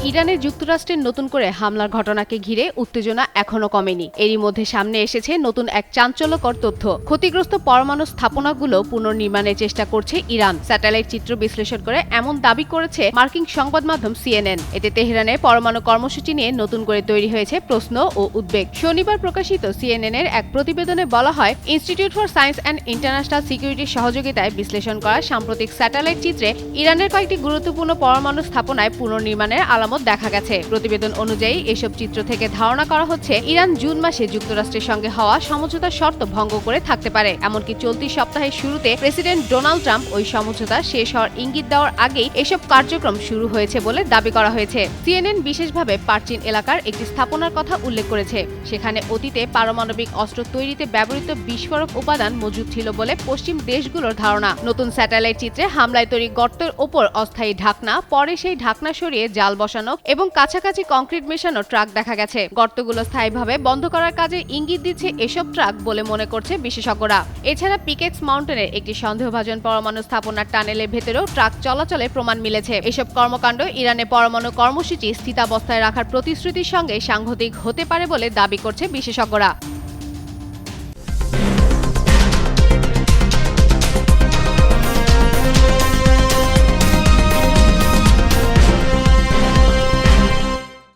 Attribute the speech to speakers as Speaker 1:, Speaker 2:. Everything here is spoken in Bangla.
Speaker 1: ইরানে যুক্তরাষ্ট্রের নতুন করে হামলার ঘটনাকে ঘিরে উত্তেজনা এখনো কমেনি। এরই মধ্যে সামনে এসেছে নতুন এক চাঞ্চল্যকর তথ্য। ক্ষতিগ্রস্ত পরমাণু স্থাপনাগুলো পুনর্নির্মাণের চেষ্টা করছে ইরান। স্যাটেলাইট চিত্র বিশ্লেষণ করে এমন দাবি করেছে মার্কিন সংবাদ মাধ্যম CNN। এতে তেহরানে পরমাণু কর্মসূচি নিয়ে নতুন করে তৈরি হয়েছে প্রশ্ন ও উদ্বেগ। শনিবার প্রকাশিত CNN এর এক প্রতিবেদনে বলা হয়, institute for science and international সিকিউরিটির সহযোগিতায় বিশ্লেষণ করা সাম্প্রতিক স্যাটেলাইট চিত্রে ইরানের কয়েকটি গুরুত্বপূর্ণ পরমাণু স্থাপনায় পুনর্নির্মাণের আলামত দেখা গেছে। প্রতিবেদন অনুযায়ী এসব চিত্র থেকে ধারণা করা হচ্ছে ইরান জুন মাসে যুক্তরাষ্ট্রের সঙ্গে হওয়া সমঝোতার শর্ত ভঙ্গ করে থাকতে পারে। এমনকি চলতি সপ্তাহের শুরুতে প্রেসিডেন্ট ডোনাল্ড ট্রাম্প ওই সমঝোতা শেষ হওয়ার ইঙ্গিত দেওয়ার আগেই এসব কার্যক্রম শুরু হয়েছে বলে দাবি করা হয়েছে। CNN বিশেষভাবে পারচিন এলাকার একটি স্থাপনার কথা উল্লেখ করেছে। সেখানে অতীতে পারমাণবিক অস্ত্র তৈরিতে ব্যবহৃত বিস্ফোরক উপাদান মজুদ ছিল বলে পশ্চিম দেশগুলোর ধারণা। নতুন স্যাটেলাইট চিত্রে হামলায় তৈরি গর্তের ওপর অস্থায়ী ঢাকনা, পরে সেই ঢাকনা সরিয়ে জাল বসানো এবং কাছাকাছি কংক্রিট মেশানো ট্রাক দেখা গেছে। গর্তগুলো স্থায়ীভাবে বন্ধ করার কাজে ইঙ্গিত দিচ্ছে এসব ট্রাক বলে মনে করছে বিশেষজ্ঞরা। এছাড়া পিকেক্স মাউন্টেনের একটি সন্দেহভাজন পরমাণু স্থাপনার টানেলের ভেতরেও ট্রাক চলাচলের প্রমাণ মিলেছে। এসব কর্মকাণ্ড ইরানে পরমাণু কর্মসূচি স্থিতাবস্থায় রাখার প্রতিশ্রুতির সঙ্গে সাংঘাতিক হতে পারে বলে দাবি করছে বিশেষজ্ঞরা।